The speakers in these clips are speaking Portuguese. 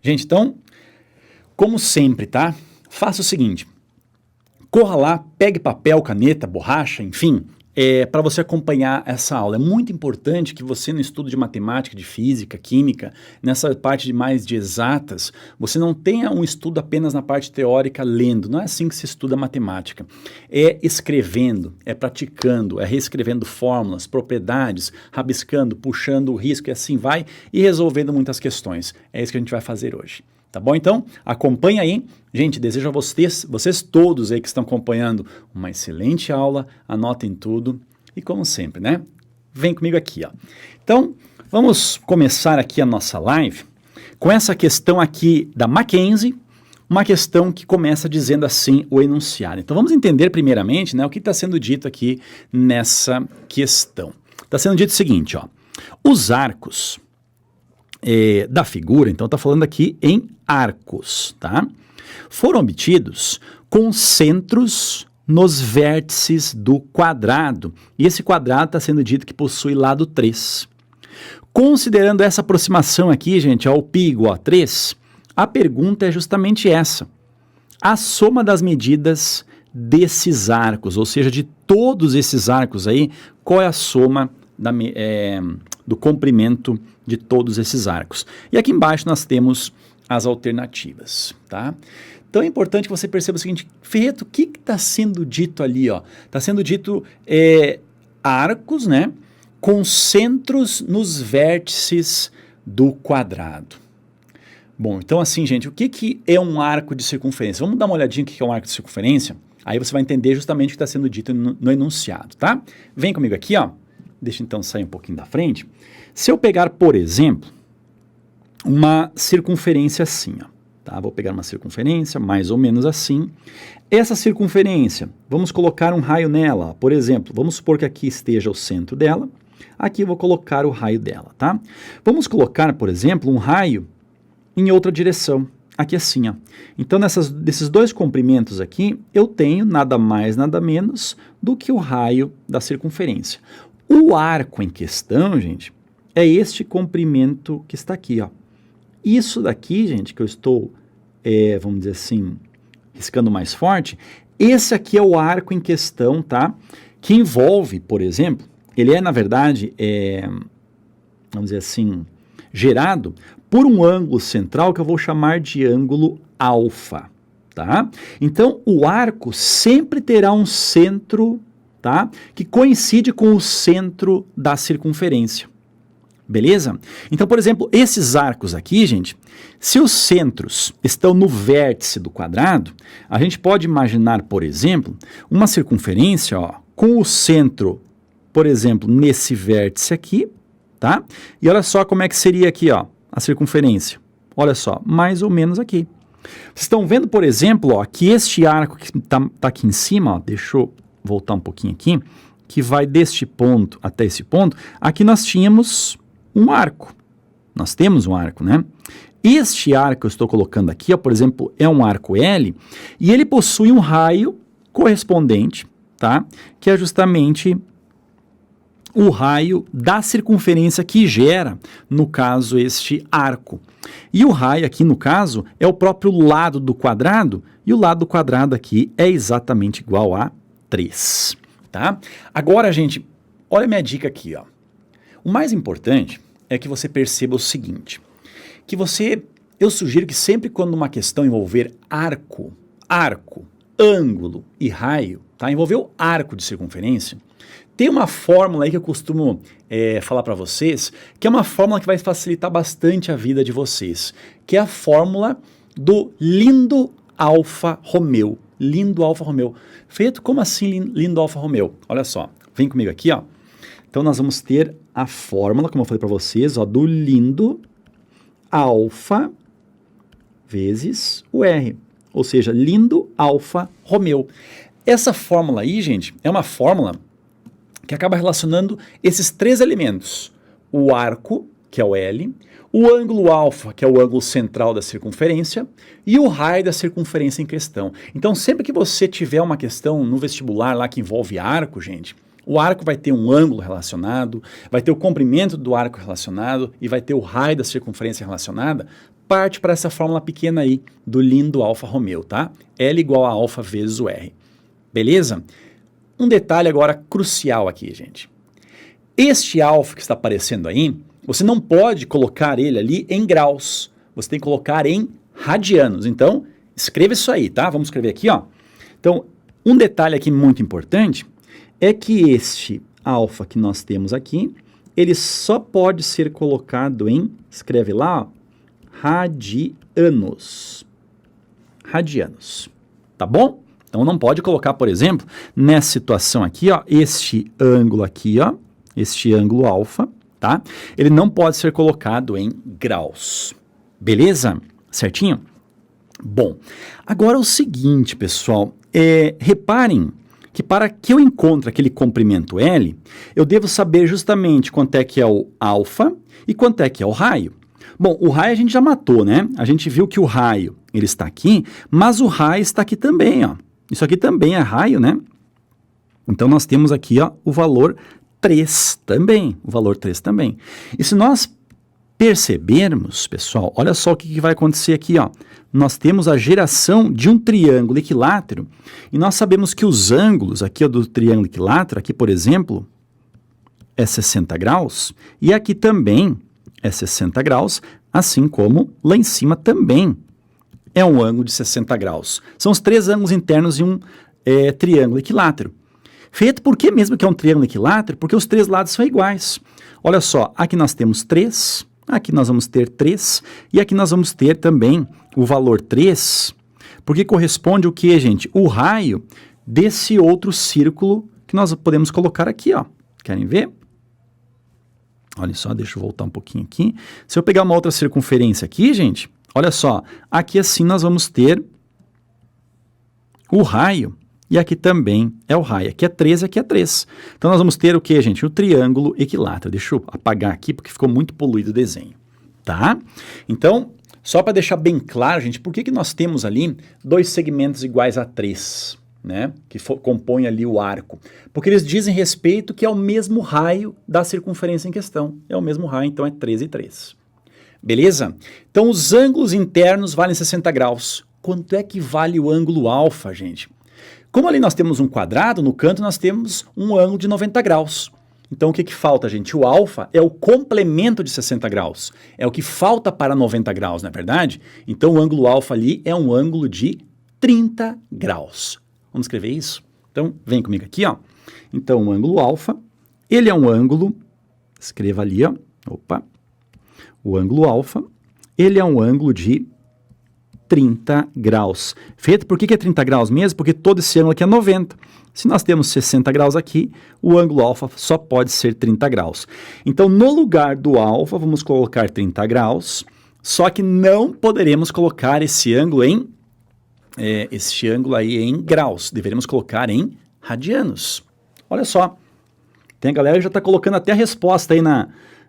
Gente, então, como sempre, tá? Faça o seguinte, corra lá, pegue papel, caneta, borracha, enfim, para você acompanhar essa aula. É muito importante que você no estudo de matemática, de física, química, nessa parte de exatas, você não tenha um estudo apenas na parte teórica lendo. Não é assim que se estuda matemática. É escrevendo, é praticando, é reescrevendo fórmulas, propriedades, rabiscando, puxando o risco e assim vai, e resolvendo muitas questões. É isso que a gente vai fazer hoje. Tá bom? Então, acompanha aí. Gente, desejo a vocês todos aí que estão acompanhando uma excelente aula, anotem tudo e como sempre, né? Vem comigo aqui, ó. Então, vamos começar aqui a nossa live com essa questão aqui da Mackenzie, uma questão que começa dizendo assim o enunciado. Então, vamos entender primeiramente, né, o que está sendo dito aqui nessa questão. Está sendo dito o seguinte, ó. Os arcos da figura, então está falando aqui em arcos, tá? Foram obtidos com centros nos vértices do quadrado. E esse quadrado está sendo dito que possui lado 3. Considerando essa aproximação aqui, gente, ao π igual a 3, a pergunta é justamente essa. A soma das medidas desses arcos, ou seja, de todos esses arcos aí, qual é a soma do comprimento de todos esses arcos. E aqui embaixo nós temos as alternativas, tá? Então é importante que você perceba o seguinte, Ferreto, o que está sendo dito ali, ó? Está sendo dito arcos, né, com centros nos vértices do quadrado. Bom, então assim, gente, o que é um arco de circunferência? Vamos dar uma olhadinha no que é um arco de circunferência? Aí você vai entender justamente o que está sendo dito no enunciado, tá? Vem comigo aqui, ó. Deixa então sair um pouquinho da frente. Se eu pegar, por exemplo, uma circunferência assim, ó, tá? Vou pegar uma circunferência mais ou menos assim. Essa circunferência, vamos colocar um raio nela, ó. Por exemplo, vamos supor que aqui esteja o centro dela. Aqui eu vou colocar o raio dela, tá? Vamos colocar, por exemplo, um raio em outra direção. Aqui assim, ó. Então, desses dois comprimentos aqui, eu tenho nada mais, nada menos do que o raio da circunferência. O arco em questão, gente, é este comprimento que está aqui, ó. Isso daqui, gente, que eu estou, vamos dizer assim, riscando mais forte, esse aqui é o arco em questão, tá? Que envolve, por exemplo, ele é, na verdade, vamos dizer assim, gerado por um ângulo central que eu vou chamar de ângulo alfa, tá? Então, o arco sempre terá um centro, tá? Que coincide com o centro da circunferência. Beleza? Então, por exemplo, esses arcos aqui, gente, se os centros estão no vértice do quadrado, a gente pode imaginar, por exemplo, uma circunferência, ó, com o centro, por exemplo, nesse vértice aqui, tá? E olha só como é que seria aqui, ó, a circunferência. Olha só, mais ou menos aqui. Vocês estão vendo, por exemplo, ó, que este arco que tá aqui em cima, ó, deixa eu voltar um pouquinho aqui, que vai deste ponto até esse ponto, aqui nós tínhamos um arco. Nós temos um arco, né? Este arco que eu estou colocando aqui, ó, por exemplo, é um arco L, e ele possui um raio correspondente, tá? Que é justamente o raio da circunferência que gera, no caso, este arco. E o raio aqui, no caso, é o próprio lado do quadrado, e o lado do quadrado aqui é exatamente igual a 3, tá? Agora, gente, olha a minha dica aqui, ó. O mais importante é que você perceba o seguinte, eu sugiro que sempre quando uma questão envolver arco, ângulo e raio, tá? Envolver o arco de circunferência, tem uma fórmula aí que eu costumo falar para vocês, que é uma fórmula que vai facilitar bastante a vida de vocês, que é a fórmula do lindo Alfa Romeo. Lindo Alfa Romeo. Feito como assim lindo Alfa Romeo? Olha só, vem comigo aqui, ó. Então, nós vamos ter a fórmula, como eu falei para vocês, ó, do lindo alfa vezes o R. Ou seja, lindo Alfa Romeo. Essa fórmula aí, gente, é uma fórmula que acaba relacionando esses três elementos. O arco, que é o L, o ângulo alfa, que é o ângulo central da circunferência, e o raio da circunferência em questão. Então, sempre que você tiver uma questão no vestibular lá que envolve arco, gente, o arco vai ter um ângulo relacionado, vai ter o comprimento do arco relacionado e vai ter o raio da circunferência relacionada, parte para essa fórmula pequena aí do lindo Alfa Romeo, tá? L igual a alfa vezes o R. Beleza? Um detalhe agora crucial aqui, gente. Este alfa que está aparecendo aí, você não pode colocar ele ali em graus. Você tem que colocar em radianos. Então, escreva isso aí, tá? Vamos escrever aqui, ó. Então, um detalhe aqui muito importante é que este alfa que nós temos aqui, ele só pode ser colocado em, escreve lá, ó, radianos. Radianos. Tá bom? Então, não pode colocar, por exemplo, nessa situação aqui, ó, este ângulo aqui, ó, este ângulo alfa, tá? Ele não pode ser colocado em graus. Beleza? Certinho? Bom, agora o seguinte, pessoal, reparem que para que eu encontre aquele comprimento L, eu devo saber justamente quanto é que é o alfa e quanto é que é o raio. Bom, o raio a gente já matou, né? A gente viu que o raio, ele está aqui, mas o raio está aqui também, ó. Isso aqui também é raio, né? Então, nós temos aqui, ó, o valor 3 também, o valor 3 também. E se nós percebermos, pessoal, olha só o que vai acontecer aqui, ó. Nós temos a geração de um triângulo equilátero e nós sabemos que os ângulos aqui, ó, do triângulo equilátero, aqui, por exemplo, é 60 graus e aqui também é 60 graus, assim como lá em cima também é um ângulo de 60 graus. São os 3 ângulos internos de um triângulo equilátero. Feito por que mesmo que é um triângulo equilátero? Porque os 3 lados são iguais. Olha só, aqui nós temos 3, aqui nós vamos ter 3, e aqui nós vamos ter também o valor 3, porque corresponde o que, gente? O raio desse outro círculo que nós podemos colocar aqui, ó. Querem ver? Olha só, deixa eu voltar um pouquinho aqui. Se eu pegar uma outra circunferência aqui, gente, olha só, aqui assim nós vamos ter o raio, e aqui também é o raio. Aqui é 3 e aqui é 3. Então nós vamos ter o que, gente? O triângulo equilátero. Deixa eu apagar aqui porque ficou muito poluído o desenho, tá? Então, só para deixar bem claro, gente, por que nós temos ali 2 segmentos iguais a 3, né? Que compõem ali o arco? Porque eles dizem respeito que é o mesmo raio da circunferência em questão. É o mesmo raio, então é 3 e 3. Beleza? Então, os ângulos internos valem 60 graus. Quanto é que vale o ângulo alfa, gente? Como ali nós temos um quadrado, no canto nós temos um ângulo de 90 graus. Então, o que falta, gente? O alfa é o complemento de 60 graus. É o que falta para 90 graus, não é verdade? Então, o ângulo alfa ali é um ângulo de 30 graus. Vamos escrever isso? Então, vem comigo aqui, ó. Então, o ângulo alfa, ele é um ângulo, escreva ali, ó. Opa. O ângulo alfa, ele é um ângulo de 30 graus. Feito por que é 30 graus mesmo? Porque todo esse ângulo aqui é 90. Se nós temos 60 graus aqui, o ângulo alfa só pode ser 30 graus. Então, no lugar do alfa, vamos colocar 30 graus, só que não poderemos colocar esse ângulo aí em graus. Deveremos colocar em radianos. Olha só. Tem a galera que já está colocando até a resposta aí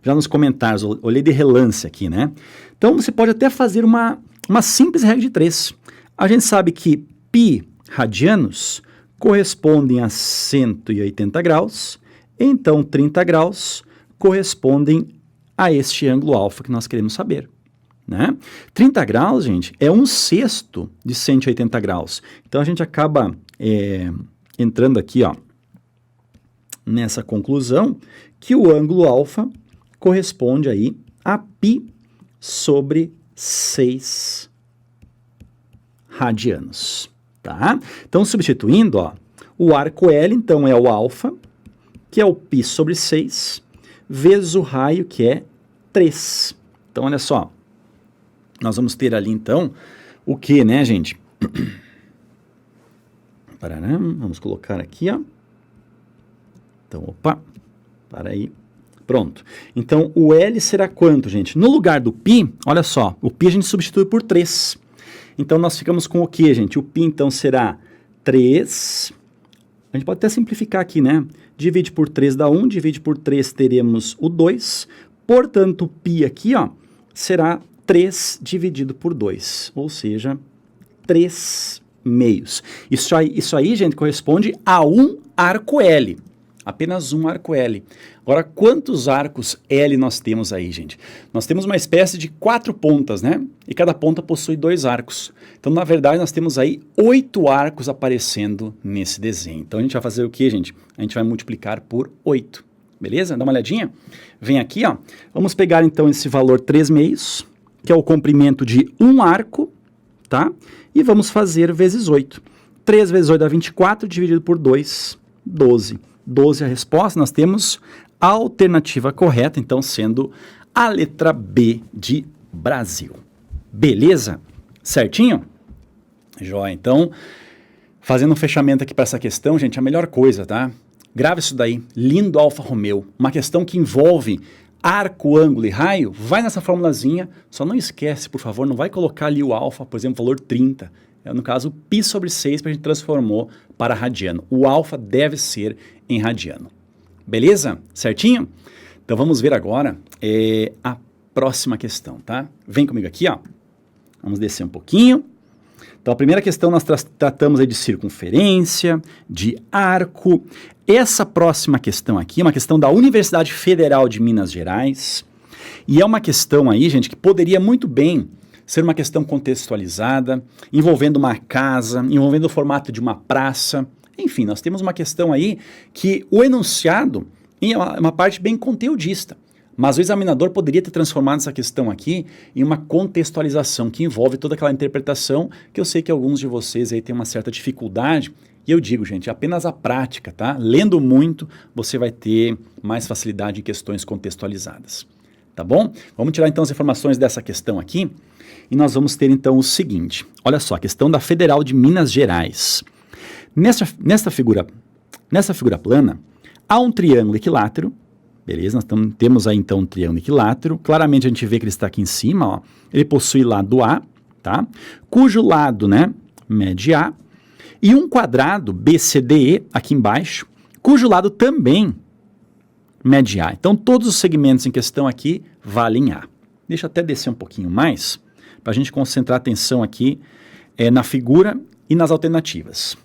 já nos comentários. Olhei de relance aqui, né? Então, você pode até fazer uma simples regra de 3. A gente sabe que π radianos correspondem a 180 graus, então 30 graus correspondem a este ângulo alfa que nós queremos saber, né? 30 graus, gente, é 1/6 de 180 graus. Então, a gente acaba entrando aqui, ó, nessa conclusão que o ângulo alfa corresponde aí a π sobre 6 radianos, tá? Então, substituindo, ó, o arco L, então, é o alfa, que é o π sobre 6, vezes o raio, que é 3. Então, olha só, nós vamos ter ali, então, o que, né, gente? Parará, vamos colocar aqui, ó. Então, opa, para aí. Pronto. Então, o L será quanto, gente? No lugar do π, olha só, o π a gente substitui por 3. Então, nós ficamos com o quê, gente? O π, então, será 3. A gente pode até simplificar aqui, né? Divide por 3 dá 1, divide por 3 teremos o 2. Portanto, o π aqui, ó, será 3 dividido por 2, ou seja, 3 meios. Isso aí, gente, corresponde a um arco L. apenas um arco L. Agora, quantos arcos L nós temos aí, gente? Nós temos uma espécie de 4 pontas, né? E cada ponta possui 2 arcos. Então, na verdade, nós temos aí 8 arcos aparecendo nesse desenho. Então, a gente vai fazer o que, gente? A gente vai multiplicar por 8. Beleza? Dá uma olhadinha? Vem aqui, ó. Vamos pegar, então, esse valor 3/2, que é o comprimento de um arco, tá? E vamos fazer vezes 8. 3 vezes 8 dá 24, dividido por 2, 12. 12 é a resposta, nós temos a alternativa correta, então, sendo a letra B de Brasil. Beleza? Certinho? Joia. Então, fazendo um fechamento aqui para essa questão, gente, a melhor coisa, tá? Grava isso daí, lindo Alfa Romeo, uma questão que envolve arco, ângulo e raio, vai nessa formulazinha, só não esquece, por favor, não vai colocar ali o alfa, por exemplo, valor 30, no caso, π sobre 6, que a gente transformou para radiano. O alfa deve ser em radiano. Beleza? Certinho? Então vamos ver agora a próxima questão, tá? Vem comigo aqui, ó. Vamos descer um pouquinho. Então, a primeira questão nós tratamos aí de circunferência, de arco. Essa próxima questão aqui é uma questão da Universidade Federal de Minas Gerais. E é uma questão aí, gente, que poderia muito bem ser uma questão contextualizada, envolvendo uma casa, envolvendo o formato de uma praça. Enfim, nós temos uma questão aí que o enunciado é uma parte bem conteudista. Mas o examinador poderia ter transformado essa questão aqui em uma contextualização que envolve toda aquela interpretação que eu sei que alguns de vocês aí têm uma certa dificuldade. E eu digo, gente, apenas a prática, tá? Lendo muito, você vai ter mais facilidade em questões contextualizadas. Tá bom? Vamos tirar então as informações dessa questão aqui e nós vamos ter então o seguinte. Olha só, a questão da Federal de Minas Gerais. Nessa figura plana, há um triângulo equilátero. Beleza, nós temos aí então um triângulo equilátero. Claramente a gente vê que ele está aqui em cima, ó. Ele possui lado A, tá? Cujo lado, né, mede A. E um quadrado BCDE aqui embaixo, cujo lado também mede A. Então todos os segmentos em questão aqui valem A. Deixa eu até descer um pouquinho mais, para a gente concentrar a atenção aqui na figura e nas alternativas.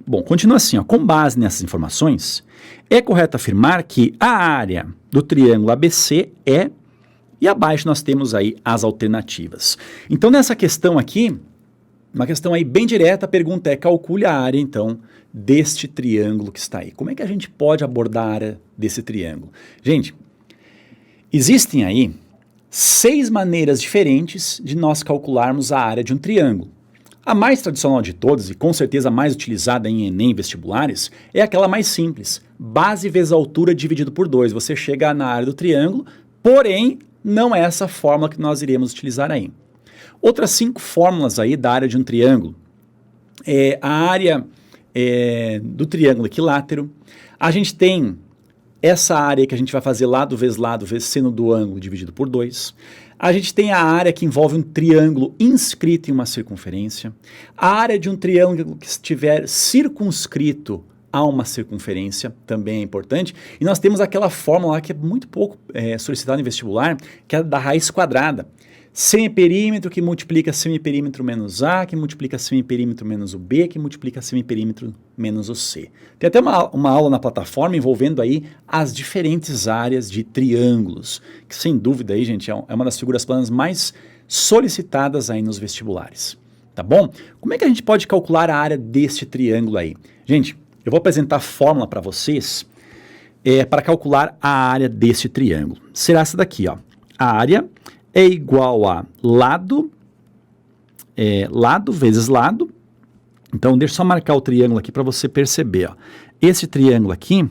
Bom, continua assim, ó, com base nessas informações, é correto afirmar que a área do triângulo ABC é, e abaixo nós temos aí as alternativas. Então nessa questão aqui, uma questão aí bem direta, a pergunta é, calcule a área então deste triângulo que está aí. Como é que a gente pode abordar a área desse triângulo? Gente, existem aí 6 maneiras diferentes de nós calcularmos a área de um triângulo. A mais tradicional de todas, e com certeza a mais utilizada em Enem e vestibulares, é aquela mais simples. Base vezes altura dividido por 2. Você chega na área do triângulo, porém, não é essa fórmula que nós iremos utilizar aí. Outras 5 fórmulas aí da área de um triângulo. A área do triângulo equilátero. A gente tem essa área que a gente vai fazer lado vezes seno do ângulo dividido por 2. A gente tem a área que envolve um triângulo inscrito em uma circunferência. A área de um triângulo que estiver circunscrito a uma circunferência, também é importante. E nós temos aquela fórmula lá que é muito pouco solicitada em vestibular, que é da raiz quadrada. Semiperímetro que multiplica semiperímetro menos A, que multiplica semiperímetro menos o B, que multiplica semiperímetro menos o C. Tem até uma aula na plataforma envolvendo aí as diferentes áreas de triângulos, que sem dúvida aí, gente, é uma das figuras planas mais solicitadas aí nos vestibulares. Tá bom? Como é que a gente pode calcular a área deste triângulo aí? Gente, eu vou apresentar a fórmula para vocês para calcular a área desse triângulo. Será essa daqui, ó. A área é igual a lado vezes lado. Então, deixa eu só marcar o triângulo aqui para você perceber. Ó. Esse triângulo aqui,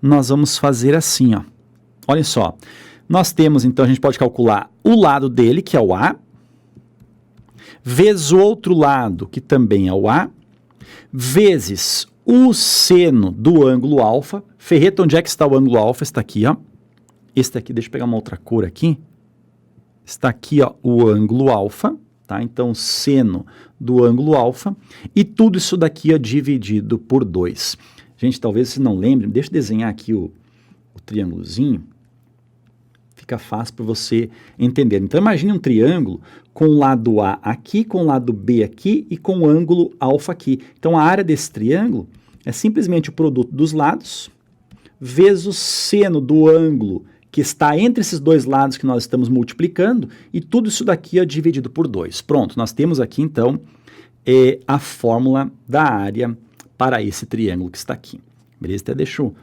nós vamos fazer assim. Ó. Olha só. Nós temos, então, a gente pode calcular o lado dele, que é o A, vezes o outro lado, que também é o A, vezes o seno do ângulo alfa. Ferreta, onde é que está o ângulo alfa? Está aqui, ó. Esse daqui, deixa eu pegar uma outra cor aqui. Está aqui, ó, o ângulo alfa, tá? Então, seno do ângulo alfa. E tudo isso daqui, ó, dividido por 2. Gente, talvez vocês não lembrem, deixa eu desenhar aqui o triângulozinho. Fica fácil para você entender. Então, imagine um triângulo com o lado A aqui, com o lado B aqui e com o ângulo alfa aqui. Então, a área desse triângulo É simplesmente o produto dos lados vezes o seno do ângulo que está entre esses dois lados que nós estamos multiplicando, e tudo isso daqui é dividido por 2. Pronto, nós temos aqui, então, a fórmula da área para esse triângulo que está aqui. Beleza? Até deixa eu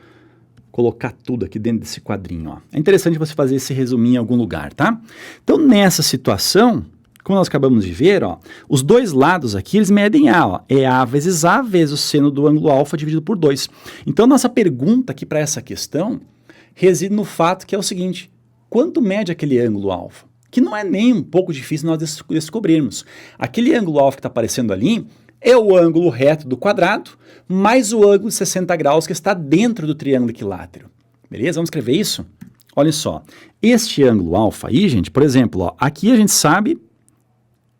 colocar tudo aqui dentro desse quadrinho. Ó. É interessante você fazer esse resuminho em algum lugar, tá? Então, nessa situação, como nós acabamos de ver, ó, os dois lados aqui, eles medem A. Ó, é A vezes o seno do ângulo alfa dividido por 2. Então, nossa pergunta aqui para essa questão reside no fato que é o seguinte: quanto mede aquele ângulo alfa? Que não é nem um pouco difícil nós descobrirmos. Aquele ângulo alfa que está aparecendo ali é o ângulo reto do quadrado mais o ângulo de 60 graus que está dentro do triângulo equilátero. Beleza? Vamos escrever isso? Olha só, este ângulo alfa aí, gente, por exemplo, ó, aqui a gente sabe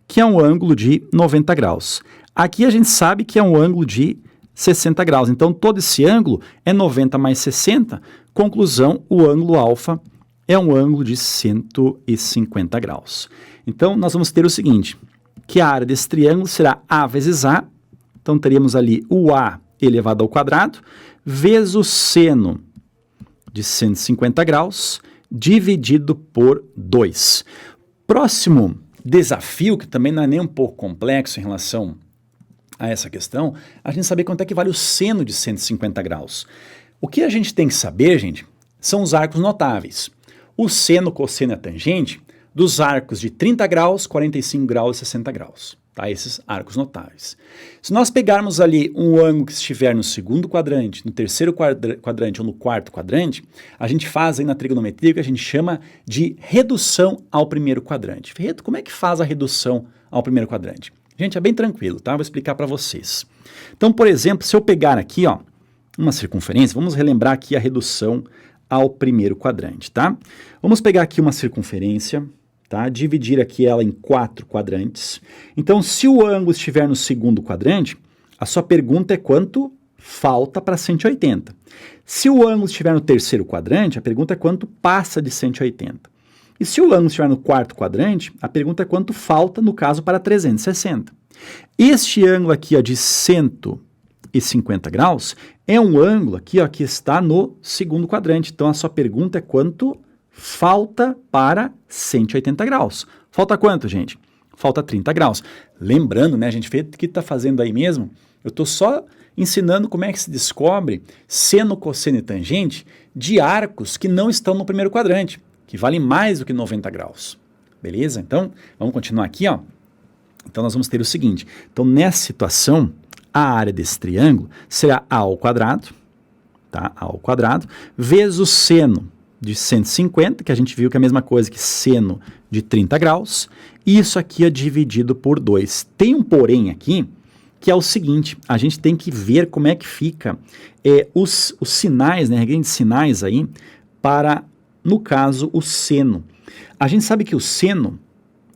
que é um ângulo de 90 graus. Aqui a gente sabe que é um ângulo de 60 graus. Então, todo esse ângulo é 90 mais 60. Conclusão, o ângulo alfa é um ângulo de 150 graus. Então, nós vamos ter o seguinte, que a área desse triângulo será A vezes A. Então, teríamos ali o A elevado ao quadrado, vezes o seno de 150 graus, dividido por 2. Próximo desafio, que também não é nem um pouco complexo em relação a essa questão, a gente saber quanto é que vale o seno de 150 graus. O que a gente tem que saber, gente, são os arcos notáveis. O seno, cosseno e a tangente dos arcos de 30 graus, 45 graus e 60 graus. Tá? Esses arcos notáveis. Se nós pegarmos ali um ângulo que estiver no segundo quadrante, no terceiro quadrante ou no quarto quadrante, a gente faz aí na trigonometria o que a gente chama de redução ao primeiro quadrante. Ferreto, como é que faz a redução ao primeiro quadrante? Gente, é bem tranquilo, tá? Vou explicar para vocês. Então, por exemplo, se eu pegar aqui, ó, uma circunferência, vamos relembrar aqui a redução ao primeiro quadrante, tá? Vamos pegar aqui uma circunferência, tá? Dividir aqui ela em 4 quadrantes. Então, se o ângulo estiver no segundo quadrante, a sua pergunta é quanto falta para 180. Se o ângulo estiver no terceiro quadrante, a pergunta é quanto passa de 180. E se o ângulo estiver no quarto quadrante, a pergunta é quanto falta, no caso, para 360. Este ângulo aqui, ó, de 150 graus é um ângulo aqui, ó, que está no segundo quadrante. Então, a sua pergunta é quanto falta para 180 graus. Falta quanto, gente? Falta 30 graus. Lembrando, né, gente, o que está fazendo aí mesmo, eu estou só ensinando como é que se descobre seno, cosseno e tangente de arcos que não estão no primeiro quadrante, que valem mais do que 90 graus. Beleza? Então, vamos continuar aqui, ó. Então, nós vamos ter o seguinte. Então, nessa situação, a área desse triângulo será A ao quadrado, tá? A ao quadrado, vezes o seno de 150, que a gente viu que é a mesma coisa que seno de 30 graus, e isso aqui é dividido por 2. Tem um porém aqui, que é o seguinte, a gente tem que ver como é que fica os sinais, né, regra de sinais aí, para, no caso, o seno. A gente sabe que o seno,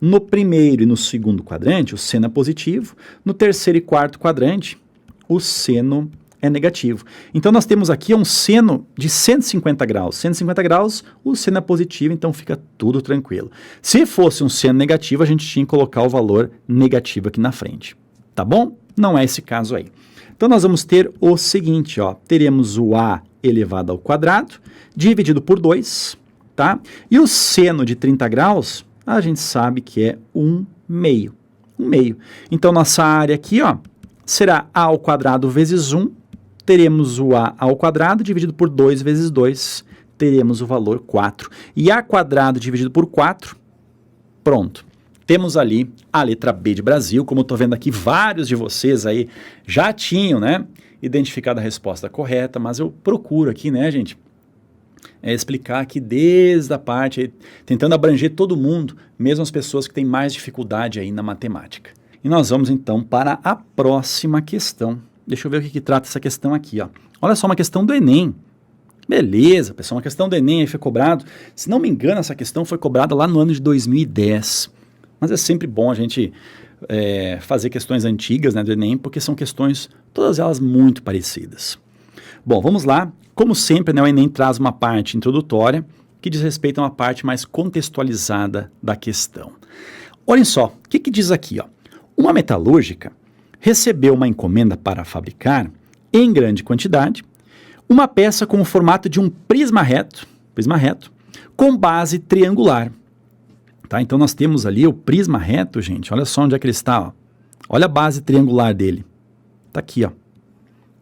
no primeiro e no segundo quadrante, o seno é positivo, no terceiro e quarto quadrante, o seno é negativo. Então, nós temos aqui um seno de 150 graus. 150 graus, o seno é positivo, então fica tudo tranquilo. Se fosse um seno negativo, a gente tinha que colocar o valor negativo aqui na frente. Tá bom? Não é esse caso aí. Então, nós vamos ter o seguinte, ó, teremos o A elevado ao quadrado, dividido por 2, tá? E o seno de 30 graus, a gente sabe que é 1/2. 1/2. Então, nossa área aqui, ó, será A ao quadrado vezes 1, teremos o A ao quadrado dividido por 2 vezes 2, teremos o valor 4. E A quadrado dividido por 4, pronto. Temos ali a letra B de Brasil, como eu estou vendo aqui, vários de vocês aí já tinham, né, identificado a resposta correta, mas eu procuro aqui, né, gente, explicar aqui desde a parte, aí, tentando abranger todo mundo, mesmo as pessoas que têm mais dificuldade aí na matemática. E nós vamos então para a próxima questão. Deixa eu ver o que trata essa questão aqui, ó. Olha só, uma questão do Enem. Beleza, pessoal, uma questão do Enem aí foi cobrado. Se não me engano, essa questão foi cobrada lá no ano de 2010. Mas é sempre bom a gente fazer questões antigas, né, do Enem, porque são questões, todas elas muito parecidas. Bom, vamos lá. Como sempre, né, o Enem traz uma parte introdutória que diz respeito a uma parte mais contextualizada da questão. Olhem só, o que diz aqui, ó? Uma metalúrgica recebeu uma encomenda para fabricar em grande quantidade, uma peça com o formato de um prisma reto, com base triangular. Tá? Então nós temos ali o prisma reto, gente, olha só onde é que ele está, ó. Olha a base triangular dele, tá aqui, ó.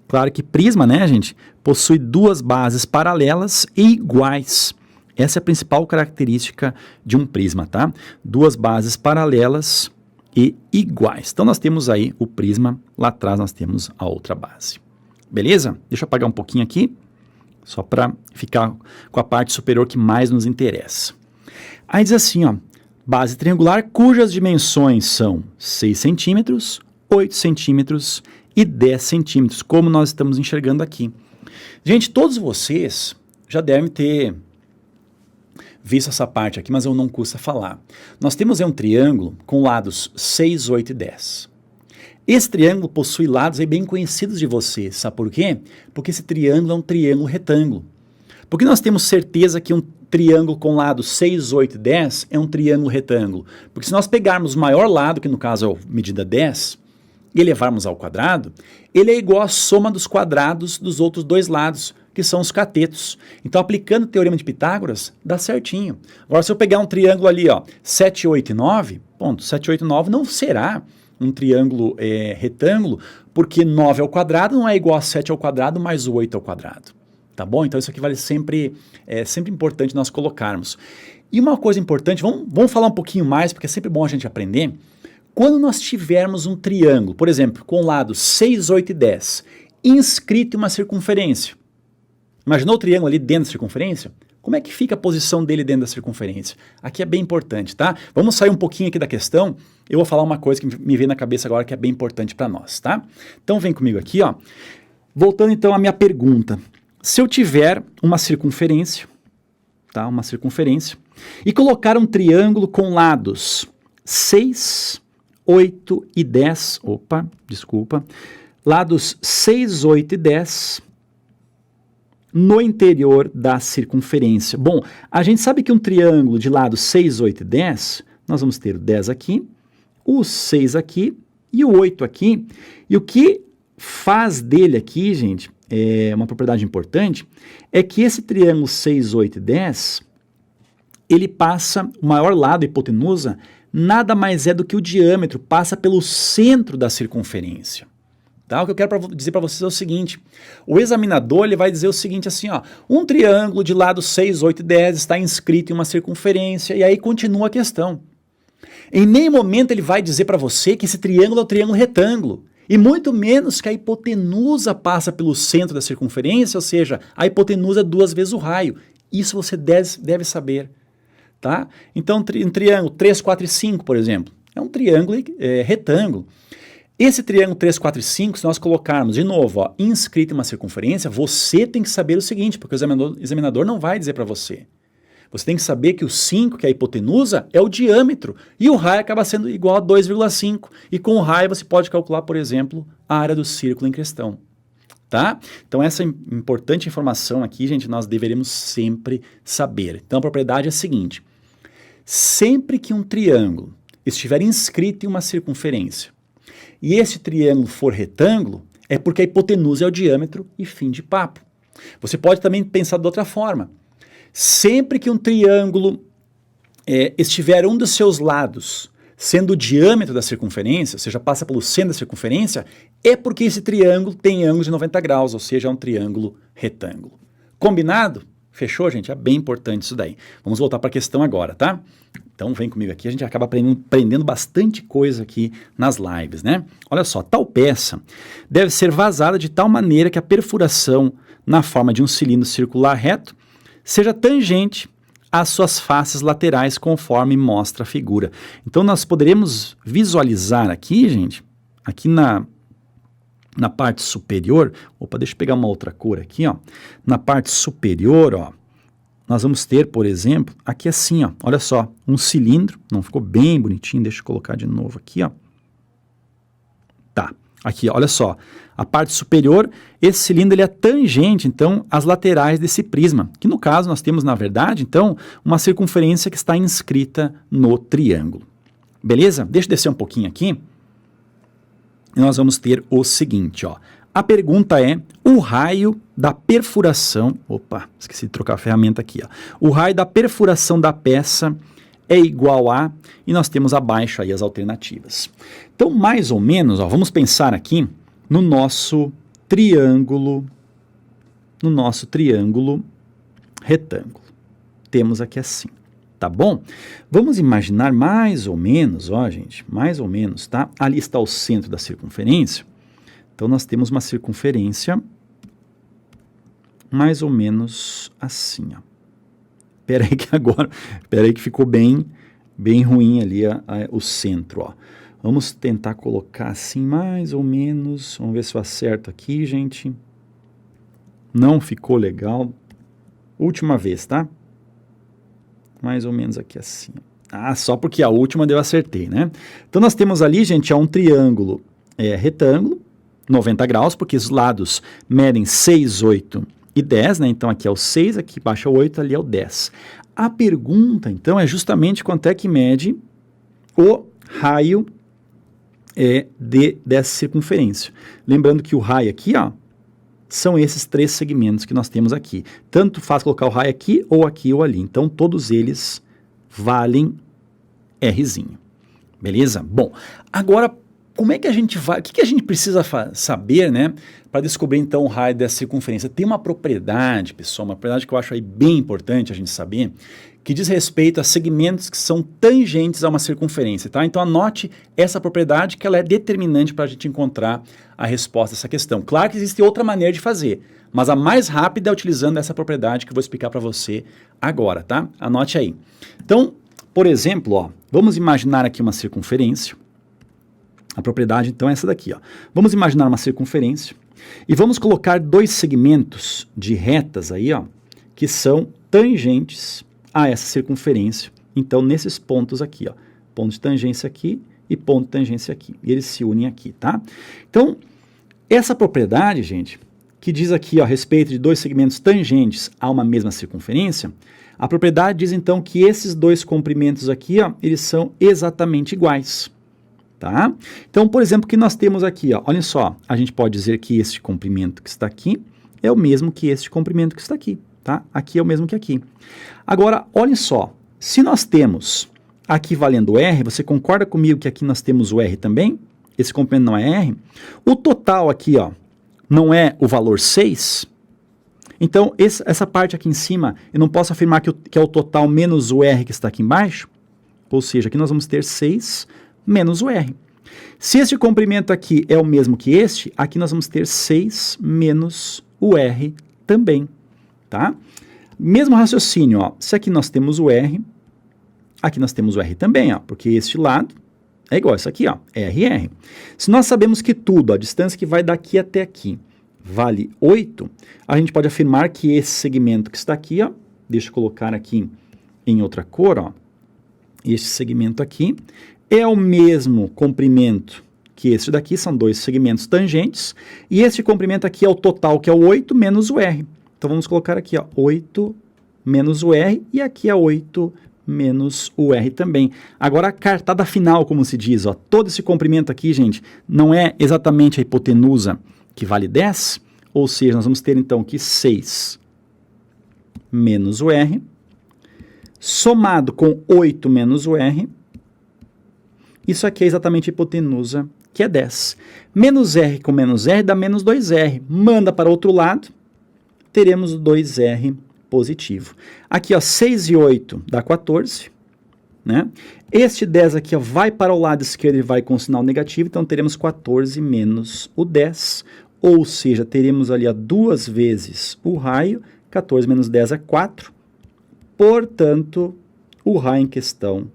Claro que prisma, né, gente, possui duas bases paralelas e iguais. Essa é a principal característica de um prisma, tá? Duas bases paralelas e iguais. Então nós temos aí o prisma, lá atrás nós temos a outra base. Beleza? Deixa eu apagar um pouquinho aqui, só para ficar com a parte superior que mais nos interessa. Aí diz assim, ó, base triangular cujas dimensões são 6 centímetros, 8 centímetros e 10 centímetros, como nós estamos enxergando aqui. Gente, todos vocês já devem ter visto essa parte aqui, mas eu não custa falar. Nós temos aí um triângulo com lados 6, 8 e 10. Esse triângulo possui lados aí bem conhecidos de vocês, sabe por quê? Porque esse triângulo é um triângulo retângulo. Porque nós temos certeza que um triângulo com lados 6, 8 e 10 é um triângulo retângulo. Porque se nós pegarmos o maior lado, que no caso é a medida 10, e elevarmos ao quadrado, ele é igual à soma dos quadrados dos outros dois lados, que são os catetos. Então, aplicando o Teorema de Pitágoras, dá certinho. Agora, se eu pegar um triângulo ali, ó, 7, 8 e 9, ponto, 7, 8 e 9 não será um triângulo retângulo, porque 9 ao quadrado não é igual a 7 ao quadrado mais o 8 ao quadrado. Tá bom? Então, isso aqui vale sempre, sempre importante nós colocarmos. E uma coisa importante, vamos falar um pouquinho mais, porque é sempre bom a gente aprender. Quando nós tivermos um triângulo, por exemplo, com lados 6, 8 e 10, inscrito em uma circunferência, imaginou o triângulo ali dentro da circunferência? Como é que fica a posição dele dentro da circunferência? Aqui é bem importante, tá? Vamos sair um pouquinho aqui da questão. Eu vou falar uma coisa que me veio na cabeça agora que é bem importante para nós, tá? Então vem comigo aqui, ó. Voltando então à minha pergunta. Se eu tiver uma circunferência, tá? Uma circunferência, e colocar um triângulo com lados 6, 8 e 10, lados 6, 8 e 10 no interior da circunferência. Bom, a gente sabe que um triângulo de lados 6, 8 e 10, nós vamos ter o 10 aqui, o 6 aqui e o 8 aqui. E o que faz dele aqui, gente, é uma propriedade importante, é que esse triângulo 6, 8 e 10, ele passa, o maior lado, a hipotenusa, nada mais é do que o diâmetro, passa pelo centro da circunferência. Tá? O que eu quero dizer para vocês é o seguinte, o examinador ele vai dizer o seguinte assim, ó, um triângulo de lados 6, 8 e 10 está inscrito em uma circunferência, e aí continua a questão. Em nenhum momento ele vai dizer para você que esse triângulo é um triângulo retângulo, e muito menos que a hipotenusa passa pelo centro da circunferência, ou seja, a hipotenusa é 2 vezes o raio. Isso você deve saber. Tá? Então, um triângulo 3, 4 e 5, por exemplo, é um triângulo retângulo. Esse triângulo 3, 4 e 5, se nós colocarmos, de novo, ó, inscrito em uma circunferência, você tem que saber o seguinte, porque o examinador não vai dizer para você. Você tem que saber que o 5, que é a hipotenusa, é o diâmetro, e o raio acaba sendo igual a 2,5. E com o raio você pode calcular, por exemplo, a área do círculo em questão. Tá? Então essa importante informação aqui, gente, nós deveremos sempre saber. Então a propriedade é a seguinte, sempre que um triângulo estiver inscrito em uma circunferência, e esse triângulo for retângulo, é porque a hipotenusa é o diâmetro e fim de papo. Você pode também pensar de outra forma. Sempre que um triângulo estiver um dos seus lados sendo o diâmetro da circunferência, ou seja, passa pelo centro da circunferência, é porque esse triângulo tem ângulo de 90 graus, ou seja, é um triângulo retângulo. Combinado? Fechou, gente? É bem importante isso daí. Vamos voltar para a questão agora, tá? Então vem comigo aqui, a gente acaba aprendendo bastante coisa aqui nas lives, né? Olha só, tal peça deve ser vazada de tal maneira que a perfuração na forma de um cilindro circular reto seja tangente às suas faces laterais, conforme mostra a figura. Então nós poderemos visualizar aqui, gente, aqui na parte superior, deixa eu pegar uma outra cor aqui, ó. Na parte superior, ó, nós vamos ter, por exemplo, aqui assim, ó, olha só, um cilindro, não ficou bem bonitinho, deixa eu colocar de novo aqui, ó. Tá, aqui, olha só, a parte superior, esse cilindro ele é tangente, então, às laterais desse prisma, que no caso nós temos, na verdade, então, uma circunferência que está inscrita no triângulo. Beleza? Deixa eu descer um pouquinho aqui. E nós vamos ter o seguinte, ó, A pergunta é, o raio da perfuração... Opa, esqueci de trocar a ferramenta aqui. Ó. O raio da perfuração da peça é igual a... E nós temos abaixo aí as alternativas. Então, mais ou menos, ó, vamos pensar aqui no nosso triângulo retângulo. Temos aqui assim, tá bom? Vamos imaginar mais ou menos, ó, gente, mais ou menos, tá? Ali está o centro da circunferência. Então, nós temos uma circunferência mais ou menos assim, ó. Pera aí que ficou bem ruim ali o centro, ó. Vamos tentar colocar assim mais ou menos, vamos ver se eu acerto aqui, gente. Não ficou legal. Última vez, tá? Mais ou menos aqui assim. Ah, só porque a última eu acertei, né? Então, nós temos ali, gente, um triângulo retângulo, 90 graus, porque os lados medem 6, 8 e 10, né? Então, aqui é o 6, aqui embaixo é o 8, ali é o 10. A pergunta, então, é justamente quanto é que mede o raio dessa circunferência. Lembrando que o raio aqui, ó, são esses 3 segmentos que nós temos aqui. Tanto faz colocar o raio aqui ou ali. Então, todos eles valem Rzinho. Beleza? Bom, agora, como é que a gente vai... O que a gente precisa saber, né, para descobrir, então, o raio dessa circunferência? Tem uma propriedade, pessoal, uma propriedade que eu acho aí bem importante a gente saber, que diz respeito a segmentos que são tangentes a uma circunferência, tá? Então, anote essa propriedade que ela é determinante para a gente encontrar a resposta a essa questão. Claro que existe outra maneira de fazer, mas a mais rápida é utilizando essa propriedade que eu vou explicar para você agora, tá? Anote aí. Então, por exemplo, ó, vamos imaginar aqui uma circunferência. A propriedade, então, é essa daqui, ó. Vamos imaginar uma circunferência e vamos colocar 2 segmentos de retas aí, ó, que são tangentes a essa circunferência. Então, nesses pontos aqui, ó, ponto de tangência aqui e ponto de tangência aqui. E eles se unem aqui, tá? Então, essa propriedade, gente, que diz aqui, ó, a respeito de 2 segmentos tangentes a uma mesma circunferência, a propriedade diz, então, que esses 2 comprimentos aqui, ó, eles são exatamente iguais. Tá? Então, por exemplo, o que nós temos aqui, ó, olha só, a gente pode dizer que este comprimento que está aqui é o mesmo que este comprimento que está aqui, tá? Aqui é o mesmo que aqui. Agora, olha só, se nós temos aqui valendo R, você concorda comigo que aqui nós temos o R também? Esse comprimento não é R? O total aqui, ó, não é o valor 6? Então, essa parte aqui em cima, eu não posso afirmar que é o total menos o R que está aqui embaixo? Ou seja, aqui nós vamos ter 6 menos o R. Se este comprimento aqui é o mesmo que este, aqui nós vamos ter 6 menos o R também, tá? Mesmo raciocínio, ó, se aqui nós temos o R, aqui nós temos o R também, ó, porque este lado é igual a isso aqui, ó, R. Se nós sabemos que tudo, a distância que vai daqui até aqui, vale 8, a gente pode afirmar que esse segmento que está aqui, ó, deixa eu colocar aqui em outra cor, ó, este segmento aqui, é o mesmo comprimento que este daqui, são 2 segmentos tangentes, e este comprimento aqui é o total, que é o 8 menos o R. Então, vamos colocar aqui, ó, 8 menos o R, e aqui é 8 menos o R também. Agora, a cartada final, como se diz, ó, todo esse comprimento aqui, gente, não é exatamente a hipotenusa que vale 10, ou seja, nós vamos ter, então, que 6 menos o R, somado com 8 menos o R, isso aqui é exatamente a hipotenusa, que é 10. Menos R com menos R dá menos 2R. Manda para o outro lado, teremos o 2R positivo. Aqui, ó, 6 e 8 dá 14. Né? Este 10 aqui, ó, vai para o lado esquerdo e vai com sinal negativo, então teremos 14 menos o 10. Ou seja, teremos ali, ó, 2 vezes o raio. 14 menos 10 é 4. Portanto, o raio em questão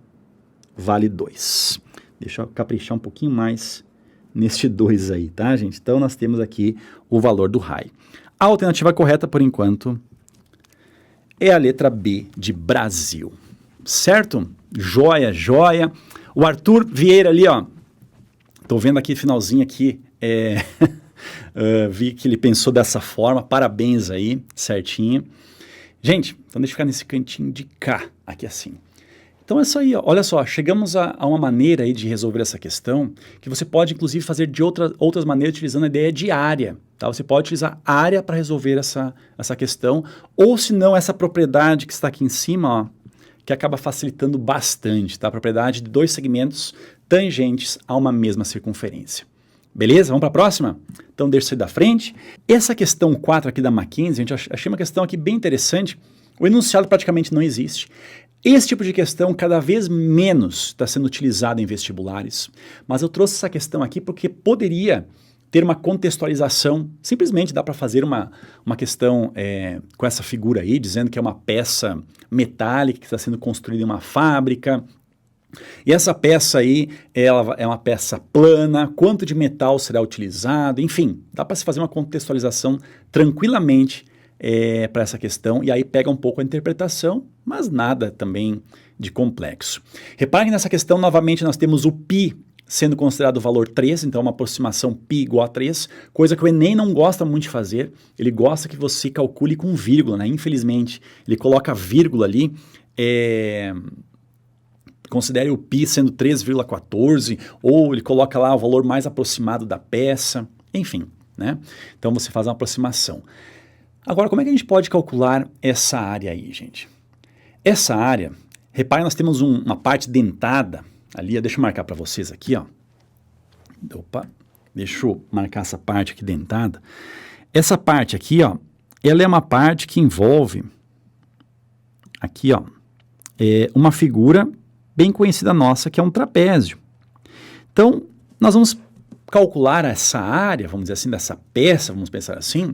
vale 2. Deixa eu caprichar um pouquinho mais neste 2 aí, tá, gente? Então, nós temos aqui o valor do raio. A alternativa correta, por enquanto, é a letra B de Brasil. Certo? Joia, joia. O Arthur Vieira ali, ó. Tô vendo aqui, finalzinho aqui, vi que ele pensou dessa forma. Parabéns aí, certinho. Gente, então deixa eu ficar nesse cantinho de cá, aqui assim. Então é isso aí, ó. Olha só, chegamos a uma maneira aí de resolver essa questão que você pode inclusive fazer de outras maneiras utilizando a ideia de área. Tá? Você pode utilizar área para resolver essa questão, ou se não, essa propriedade que está aqui em cima, ó, que acaba facilitando bastante, tá? A propriedade de dois segmentos tangentes a uma mesma circunferência. Beleza? Vamos para a próxima? Então, deixa eu sair da frente. Essa questão 4 aqui da Mackenzie, a gente achei uma questão aqui bem interessante. O enunciado praticamente não existe. Esse tipo de questão cada vez menos está sendo utilizado em vestibulares, mas eu trouxe essa questão aqui porque poderia ter uma contextualização. Simplesmente dá para fazer uma questão com essa figura aí, dizendo que é uma peça metálica que está sendo construída em uma fábrica. E essa peça aí, ela é uma peça plana, quanto de metal será utilizado, enfim, dá para se fazer uma contextualização tranquilamente para essa questão, e aí pega um pouco a interpretação, mas nada também de complexo. Reparem que nessa questão, novamente, nós temos o π sendo considerado o valor 3, então uma aproximação π igual a 3, coisa que o Enem não gosta muito de fazer, ele gosta que você calcule com vírgula, né? Infelizmente, ele coloca vírgula ali, considere o π sendo 3,14, ou ele coloca lá o valor mais aproximado da peça, enfim, né? Então você faz uma aproximação. Agora, como é que a gente pode calcular essa área aí, gente? Essa área, reparem, nós temos uma parte dentada ali, deixa eu marcar para vocês aqui, ó. Opa, deixa eu marcar essa parte aqui dentada. Essa parte aqui, ó, ela é uma parte que envolve, aqui, ó, uma figura bem conhecida nossa, que é um trapézio. Então, nós vamos calcular essa área, vamos dizer assim, dessa peça, vamos pensar assim,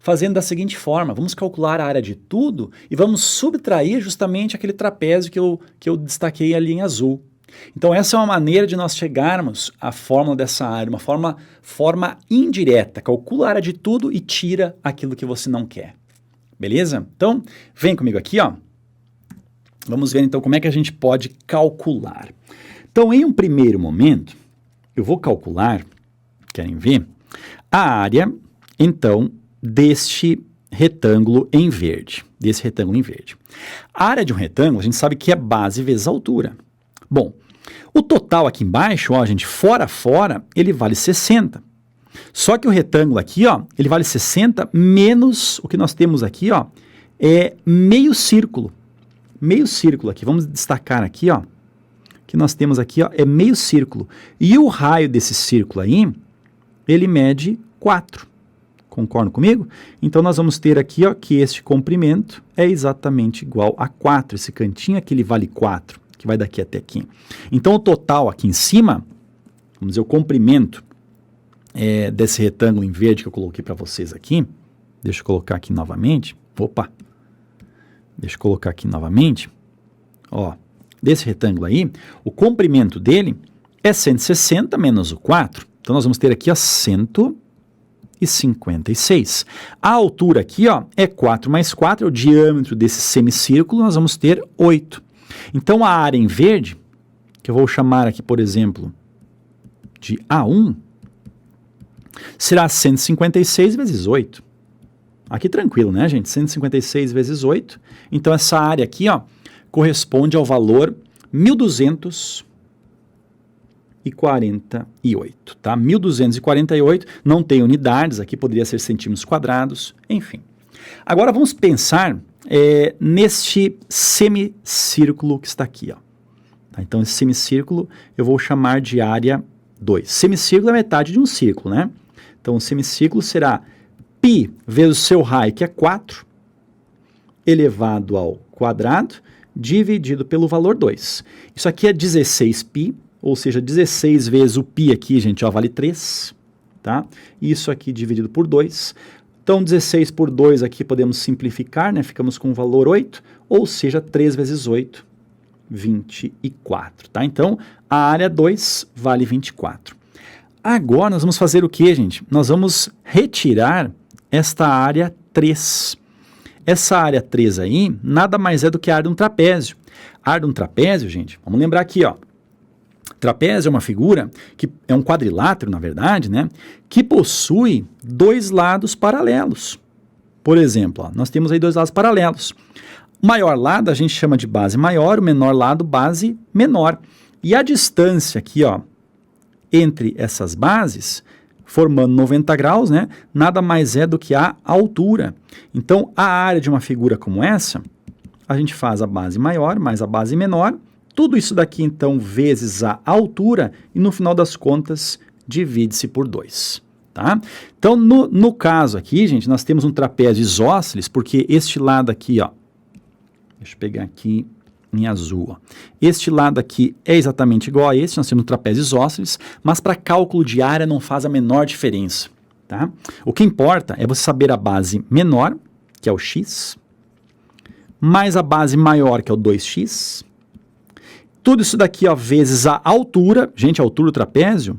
fazendo da seguinte forma: vamos calcular a área de tudo e vamos subtrair justamente aquele trapézio que eu destaquei ali em azul. Então essa é uma maneira de nós chegarmos à fórmula dessa área, uma forma indireta. Calcula a área de tudo e tira aquilo que você não quer. Beleza? Então, vem comigo aqui, ó. Vamos ver então como é que a gente pode calcular. Então, em um primeiro momento, eu vou calcular, querem ver, a área, então, deste retângulo em verde, A área de um retângulo, a gente sabe que é base vezes altura. Bom, o total aqui embaixo, ó, gente, fora, ele vale 60. Só que o retângulo aqui, ó, ele vale 60 menos o que nós temos aqui, ó, é meio círculo. Meio círculo aqui, vamos destacar aqui, ó, o que nós temos aqui, ó, é meio círculo. E o raio desse círculo aí, ele mede 4. Concordam comigo? Então, nós vamos ter aqui, ó, que este comprimento é exatamente igual a 4. Esse cantinho aqui, ele vale 4, que vai daqui até aqui. Então, o total aqui em cima, vamos dizer, o comprimento desse retângulo em verde que eu coloquei para vocês aqui, deixa eu colocar aqui novamente, ó, desse retângulo aí, o comprimento dele é 160 menos o 4. Então, nós vamos ter aqui, ó, 156. A altura aqui, ó, é 4 mais 4, é o diâmetro desse semicírculo, nós vamos ter 8. Então, a área em verde, que eu vou chamar aqui, por exemplo, de A1, será 156 vezes 8. Aqui tranquilo, né, gente? 156 vezes 8. Então, essa área aqui, ó, corresponde ao valor 1.248, tá? 1.248, não tem unidades, aqui poderia ser centímetros quadrados, enfim. Agora, vamos pensar neste semicírculo que está aqui, ó. Tá? Então, esse semicírculo eu vou chamar de área 2. Semicírculo é metade de um círculo, né? Então, o semicírculo será π vezes o seu raio, que é 4, elevado ao quadrado, dividido pelo valor 2. Isso aqui é 16π, ou seja, 16 vezes o π aqui, gente, ó, vale 3, tá? Isso aqui dividido por 2. Então, 16 por 2 aqui podemos simplificar, né? Ficamos com o valor 8, ou seja, 3 vezes 8, 24, tá? Então, a área 2 vale 24. Agora, nós vamos fazer o quê, gente? Nós vamos retirar esta área 3. Essa área 3 aí, nada mais é do que a área de um trapézio. A área de um trapézio, gente, vamos lembrar aqui, ó. Trapézio é uma figura, que é um quadrilátero, na verdade, né, que possui dois lados paralelos. Por exemplo, ó, nós temos aí dois lados paralelos. o maior lado a gente chama de base maior, o menor lado base menor. E a distância aqui, ó, entre essas bases, formando 90 graus, né, nada mais é do que a altura. Então, a área de uma figura como essa, a gente faz a base maior mais a base menor, tudo isso daqui, então, vezes a altura, e no final das contas, divide-se por 2. Tá? Então, no caso aqui, gente, nós temos um trapézio isósceles, porque este lado aqui, ó, deixa eu pegar aqui em azul, ó. Este lado aqui é exatamente igual a este, nós temos um trapézio isósceles, mas para cálculo de área não faz a menor diferença. Tá? O que importa é você saber a base menor, que é o x, mais a base maior, que é o 2x, tudo isso daqui, ó, vezes a altura, gente, a altura do trapézio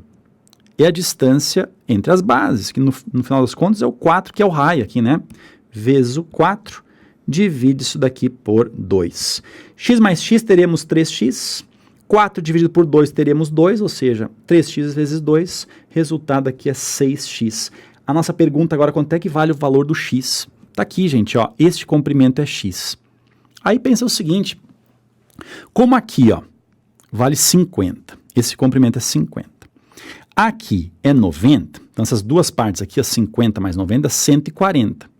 é a distância entre as bases, que no final das contas é o 4, que é o raio aqui, né? Vezes o 4, divide isso daqui por 2. X mais x teremos 3x, 4 dividido por 2 teremos 2, ou seja, 3x vezes 2, resultado aqui é 6x. A nossa pergunta agora, quanto é que vale o valor do x? Tá aqui, gente, ó, este comprimento é x. Aí pensa o seguinte, como aqui, ó, vale 50, esse comprimento é 50. Aqui é 90, então essas duas partes aqui, ó, 50 mais 90, 140.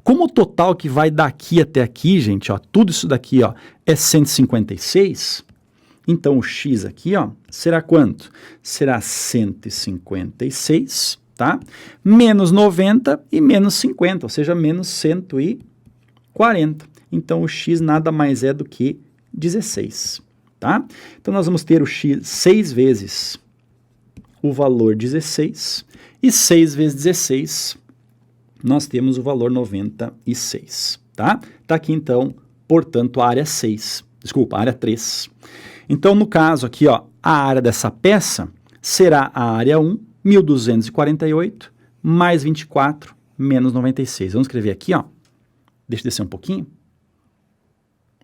Como o total que vai daqui até aqui, gente, ó, tudo isso daqui, ó, é 156, então o x aqui, ó, será quanto? Será 156, tá? Menos 90 e menos 50, ou seja, menos 140. Então o x nada mais é do que 16, tá? Então nós vamos ter o x 6 vezes o valor 16, e 6 vezes 16, nós temos o valor 96, tá? Tá aqui, então, portanto, a área 6, desculpa, a área 3. Então, no caso aqui, ó, a área dessa peça será a área 1, 1248, mais 24, menos 96. Vamos escrever aqui, ó, deixa eu descer um pouquinho,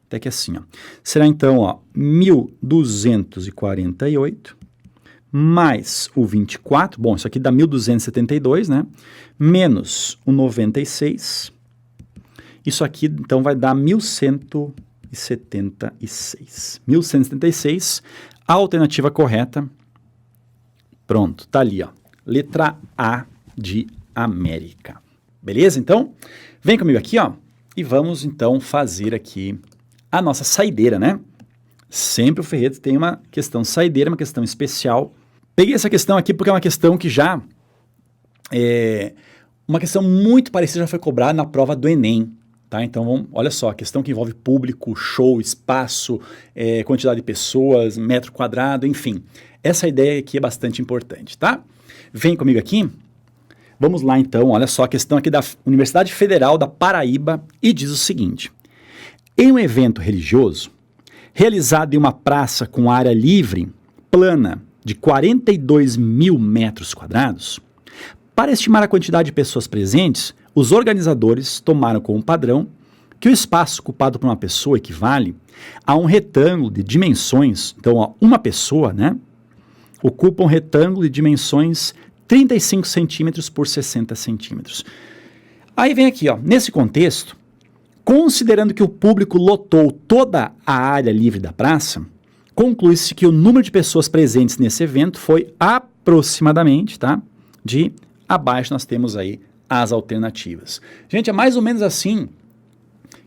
até que assim, ó. Será, então, ó, 1248, mais o 24, bom, isso aqui dá 1272, né? Menos o 96, isso aqui, então, vai dar 1176. 1176, a alternativa correta, pronto, tá ali, ó, letra A de América. Beleza, então? Vem comigo aqui, ó, e vamos, então, fazer aqui a nossa saideira, né? Sempre o Ferreto tem uma questão saideira, uma questão especial. Peguei essa questão aqui porque é uma questão que já é uma questão muito parecida, já foi cobrada na prova do Enem, tá? Então, olha só, a questão que envolve público, show, espaço, quantidade de pessoas, metro quadrado, enfim. Essa ideia aqui é bastante importante, tá? Vem comigo aqui. Vamos lá, então, olha só, a questão aqui da Universidade Federal da Paraíba e diz o seguinte. Em um evento religioso, realizado em uma praça com área livre, plana, de 42 mil metros quadrados, para estimar a quantidade de pessoas presentes, os organizadores tomaram como padrão que o espaço ocupado por uma pessoa equivale a um retângulo de dimensões, então ó, uma pessoa, né, ocupa um retângulo de dimensões 35 centímetros por 60 centímetros. Aí vem aqui, ó, nesse contexto, considerando que o público lotou toda a área livre da praça, conclui-se que o número de pessoas presentes nesse evento foi aproximadamente, tá? De abaixo nós temos aí as alternativas. Gente, é mais ou menos assim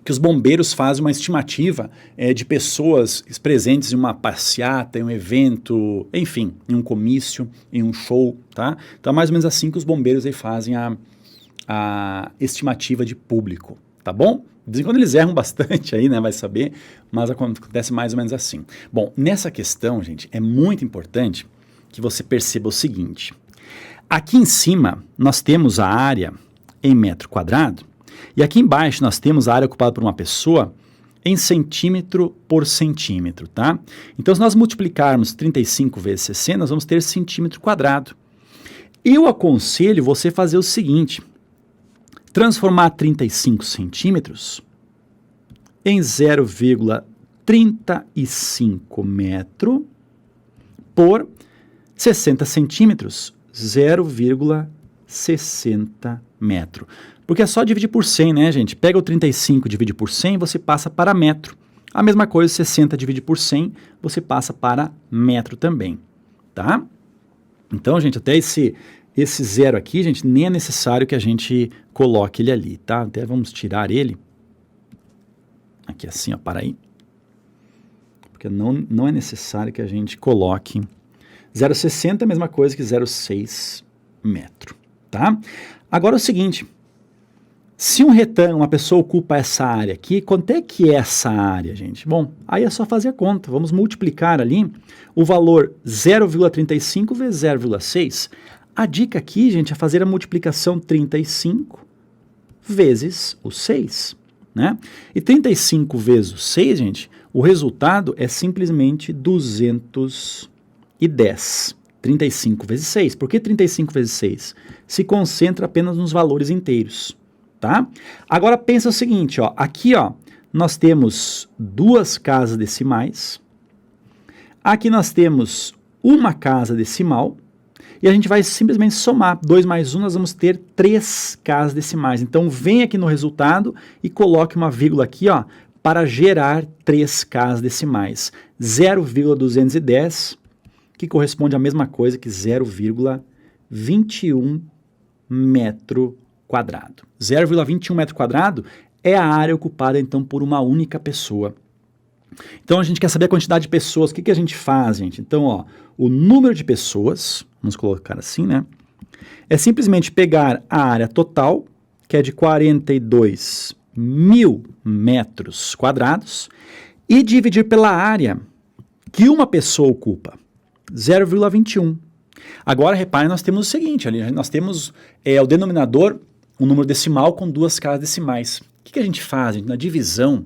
que os bombeiros fazem uma estimativa de pessoas presentes em uma passeata, em um evento, enfim, em um comício, em um show, tá? Então é mais ou menos assim que os bombeiros aí fazem a estimativa de público, tá bom? De vez em quando eles erram bastante aí, né, vai saber, mas acontece mais ou menos assim. Bom, nessa questão, gente, é muito importante que você perceba o seguinte. Aqui em cima, nós temos a área em metro quadrado, e aqui embaixo nós temos a área ocupada por uma pessoa em centímetro por centímetro, tá? Então, se nós multiplicarmos 35 vezes 60, nós vamos ter centímetro quadrado. Eu aconselho você fazer o seguinte, transformar 35 centímetros em 0,35 metro por 60 centímetros, 0,35 60 metros. Porque é só dividir por 100, né, gente? Pega o 35 e divide por 100, você passa para metro. A mesma coisa, 60 divide por 100, você passa para metro também, tá? Então, gente, até esse zero aqui, gente, nem é necessário que a gente coloque ele ali, tá? Até vamos tirar ele. Aqui assim, ó, para aí. Porque não é necessário que a gente coloque 0,60 é a mesma coisa que 0,6 metro, tá? Agora é o seguinte, se um retângulo, uma pessoa ocupa essa área aqui, quanto é que é essa área, gente? Bom, aí é só fazer a conta, vamos multiplicar ali o valor 0,35 vezes 0,6. A dica aqui, gente, é fazer a multiplicação 35 vezes o 6, né? E 35 vezes o 6, gente, o resultado é simplesmente 210. 35 vezes 6. Por que 35 vezes 6? Se concentra apenas nos valores inteiros, tá? Agora pensa o seguinte, ó, aqui, ó, nós temos duas casas decimais, aqui nós temos uma casa decimal, e a gente vai simplesmente somar. 2 mais 1, nós vamos ter 3 casas decimais. Então, vem aqui no resultado e coloque uma vírgula aqui, ó, para gerar 3 casas decimais. 0,210, que corresponde à mesma coisa que 0,21 metro quadrado. 0,21 metro quadrado é a área ocupada, então, por uma única pessoa. Então, a gente quer saber a quantidade de pessoas. O que a gente faz, gente? Então, ó, o número de pessoas, vamos colocar assim, né? É simplesmente pegar a área total, que é de 42 mil metros quadrados, e dividir pela área que uma pessoa ocupa, 0,21. Agora, repare, nós temos o seguinte, ali, nós temos o denominador, um número decimal com duas casas decimais. O que a gente faz, gente? Na divisão,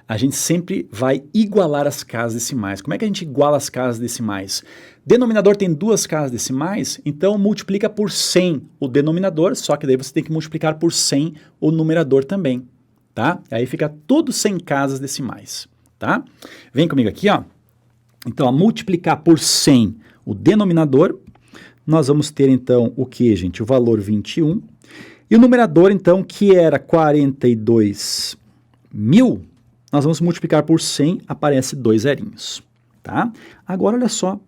a gente sempre vai igualar as casas decimais. Como é que a gente iguala as casas decimais? Denominador tem duas casas decimais, então multiplica por 100 o denominador, só que daí você tem que multiplicar por 100 o numerador também, tá? Aí fica tudo 100 casas decimais, tá? Vem comigo aqui, ó. Então, a multiplicar por 100 o denominador, nós vamos ter, então, o que, gente? O valor 21. E o numerador, então, que era 42 mil, nós vamos multiplicar por 100, aparece 2 zerinhos, tá? Agora, olha só,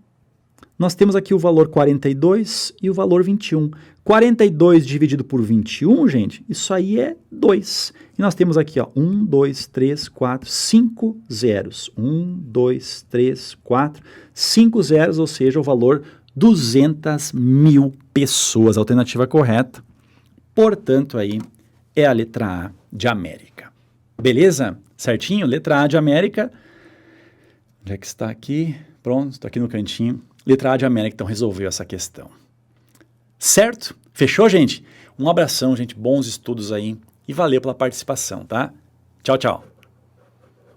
nós temos aqui o valor 42 e o valor 21. 42 dividido por 21, gente, isso aí é 2. E nós temos aqui, ó, 1, 2, 3, 4, 5 zeros. 1, 2, 3, 4, 5 zeros, ou seja, o valor 200 mil pessoas. A alternativa correta, portanto, aí é a letra A de América. Beleza? Certinho? Letra A de América. Onde é que está aqui? Pronto, estou aqui no cantinho. Letra A de América, então resolveu essa questão. Certo? Fechou, gente? Um abração, gente. Bons estudos aí. E valeu pela participação, tá? Tchau, tchau.